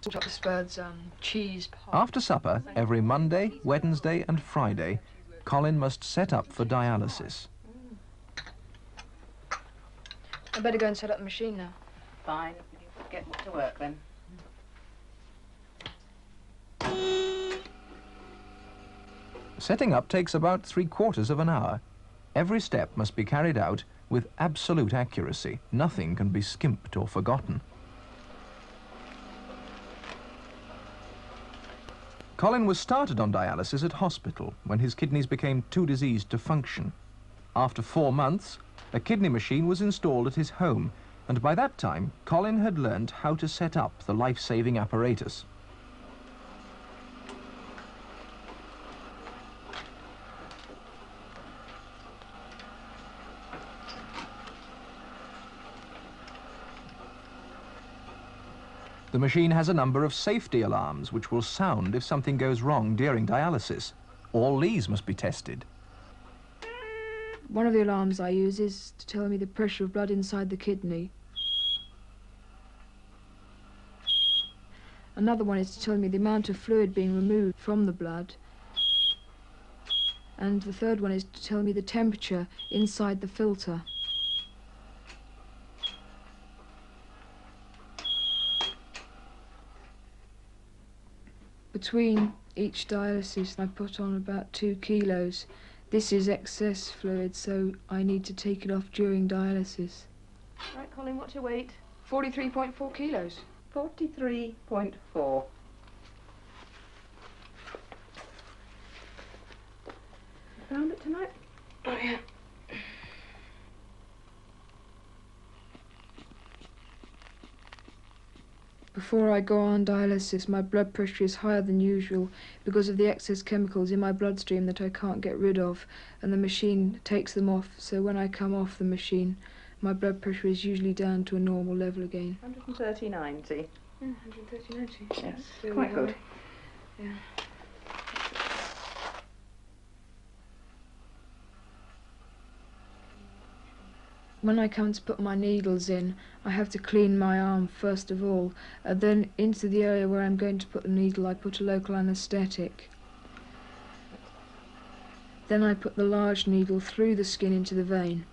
sort out this bird's cheese pie. After supper, every Monday, Wednesday and Friday, Colin must set up for dialysis. I better go and set up the machine now. Fine. Get to work then. Setting up takes about 3/4 of an hour. Every step must be carried out with absolute accuracy. Nothing can be skimped or forgotten. Colin was started on dialysis at hospital when his kidneys became too diseased to function. After 4 months, a kidney machine was installed at his home, and by that time, Colin had learned how to set up the life-saving apparatus. The machine has a number of safety alarms which will sound if something goes wrong during dialysis. All these must be tested. One of the alarms I use is to tell me the pressure of blood inside the kidney. Another one is to tell me the amount of fluid being removed from the blood. And the third one is to tell me the temperature inside the filter. Between each dialysis I put on about 2 kilos. This is excess fluid, so I need to take it off during dialysis. Right, Colin, what's your weight? 43.4 kilos. 43.4. Found it tonight? Oh, yeah. Before I go on dialysis, my blood pressure is higher than usual because of the excess chemicals in my bloodstream that I can't get rid of, and the machine takes them off, so when I come off the machine, my blood pressure is usually down to a normal level again. 130/90. 130/90. Yes, quite good. Yeah. When I come to put my needles in, I have to clean my arm first of all, and then into the area where I'm going to put the needle I put a local anaesthetic. Then I put the large needle through the skin into the vein.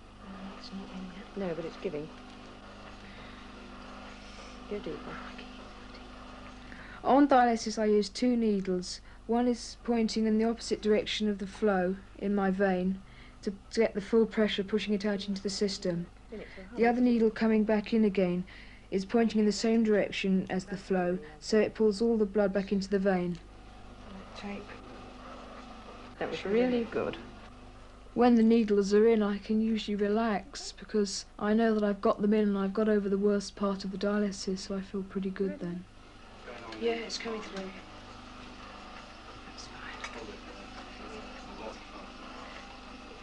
It's not in yet. No, but it's giving. Go deeper. On dialysis I use 2 needles. One is pointing in the opposite direction of the flow in my vein to get the full pressure pushing it out into the system. The other needle coming back in again is pointing in the same direction as the flow, so it pulls all the blood back into the vein. That was really good. When the needles are in, I can usually relax because I know that I've got them in and I've got over the worst part of the dialysis, so I feel pretty good then. Yeah, it's coming through. That's fine.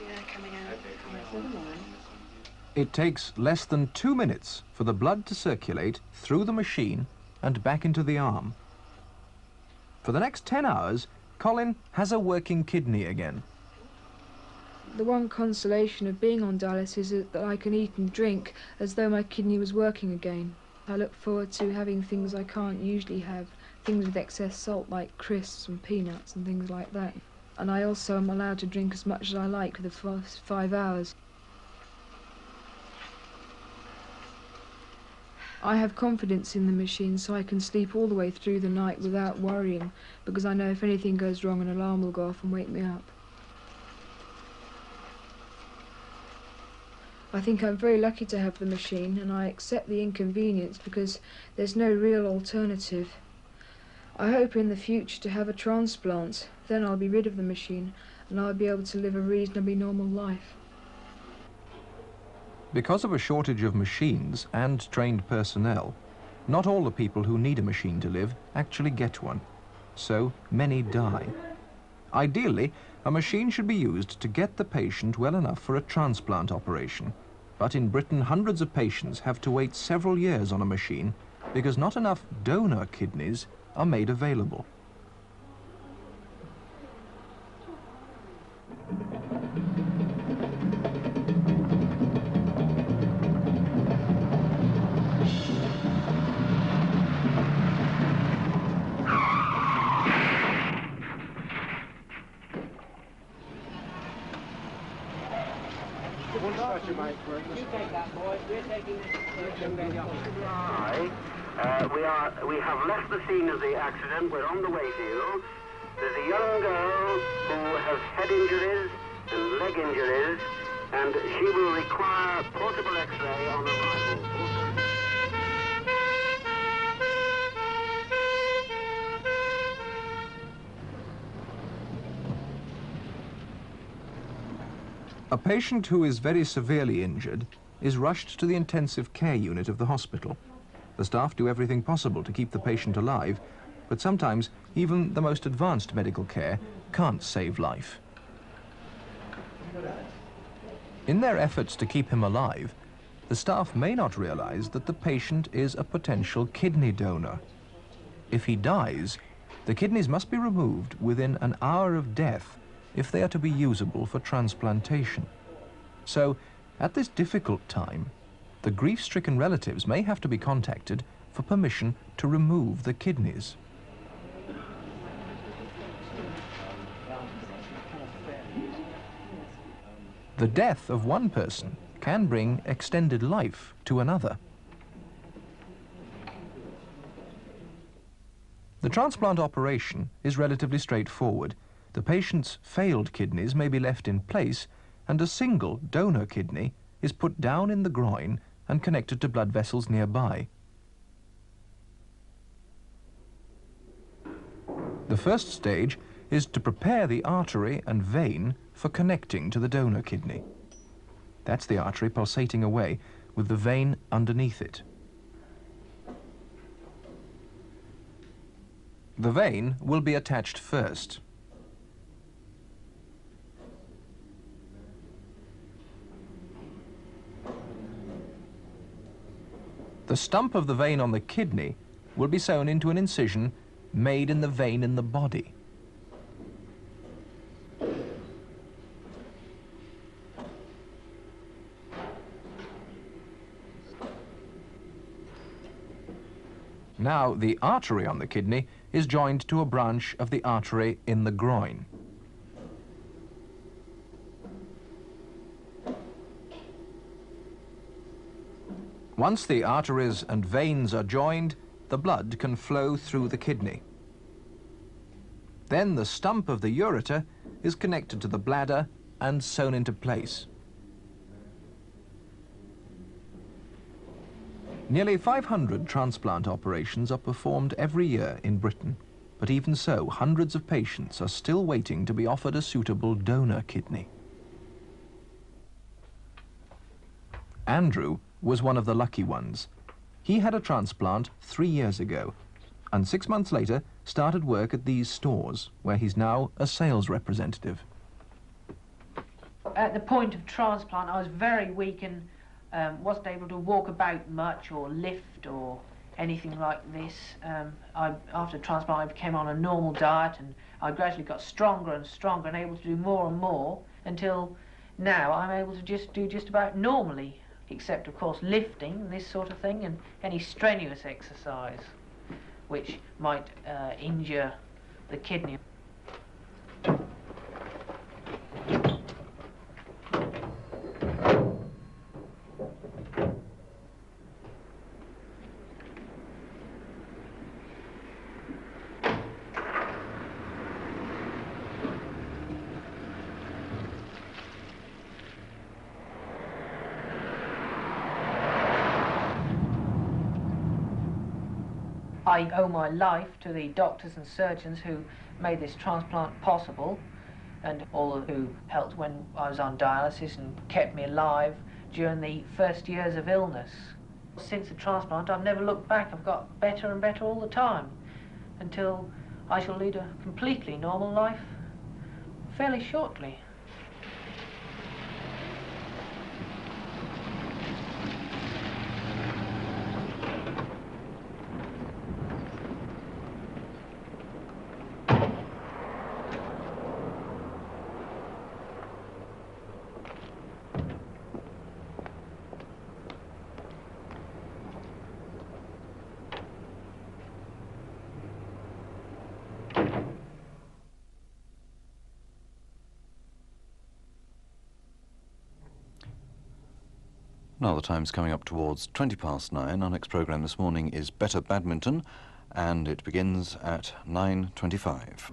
Yeah, coming out. It takes less than 2 minutes for the blood to circulate through the machine and back into the arm. For the next 10 hours, Colin has a working kidney again. The one consolation of being on dialysis is that I can eat and drink as though my kidney was working again. I look forward to having things I can't usually have, things with excess salt like crisps and peanuts and things like that. And I also am allowed to drink as much as I like for the first 5 hours. I have confidence in the machine, so I can sleep all the way through the night without worrying, because I know if anything goes wrong, an alarm will go off and wake me up. I think I'm very lucky to have the machine, and I accept the inconvenience because there's no real alternative. I hope in the future to have a transplant. Then I'll be rid of the machine, and I'll be able to live a reasonably normal life. Because of a shortage of machines and trained personnel, not all the people who need a machine to live actually get one. So many die. Ideally, a machine should be used to get the patient well enough for a transplant operation. But in Britain, hundreds of patients have to wait several years on a machine because not enough donor kidneys are made available. We have left the scene of the accident. We're on the way to you. There's a young girl who has head injuries and leg injuries, and she will require portable X-ray on arrival. A patient who is very severely injured is rushed to the intensive care unit of the hospital. The staff do everything possible to keep the patient alive, but sometimes even the most advanced medical care can't save life. In their efforts to keep him alive, the staff may not realize that the patient is a potential kidney donor. If he dies, the kidneys must be removed within an hour of death if they are to be usable for transplantation. So, at this difficult time, the grief-stricken relatives may have to be contacted for permission to remove the kidneys. The death of one person can bring extended life to another. The transplant operation is relatively straightforward. The patient's failed kidneys may be left in place, and a single donor kidney is put down in the groin and connected to blood vessels nearby. The first stage is to prepare the artery and vein for connecting to the donor kidney. That's the artery pulsating away with the vein underneath it. The vein will be attached first. The stump of the vein on the kidney will be sewn into an incision made in the vein in the body. Now the artery on the kidney is joined to a branch of the artery in the groin. Once the arteries and veins are joined, the blood can flow through the kidney. Then the stump of the ureter is connected to the bladder and sewn into place. Nearly 500 transplant operations are performed every year in Britain, but even so, hundreds of patients are still waiting to be offered a suitable donor kidney. Andrew was one of the lucky ones. He had a transplant 3 years ago, and 6 months later started work at these stores, where he's now a sales representative. At the point of transplant, I was very weak and wasn't able to walk about much or lift or anything like this. After transplant, I became on a normal diet, and I gradually got stronger and stronger and able to do more and more until now I'm able to do just about normally, except of course lifting and this sort of thing and any strenuous exercise which might injure the kidney. I owe my life to the doctors and surgeons who made this transplant possible, and all who helped when I was on dialysis and kept me alive during the first years of illness. Since the transplant, I've never looked back. I've got better and better all the time, until I shall lead a completely normal life fairly shortly. Now the time's coming up towards 9:20. Our next programme this morning is Better Badminton, and it begins at 9:25.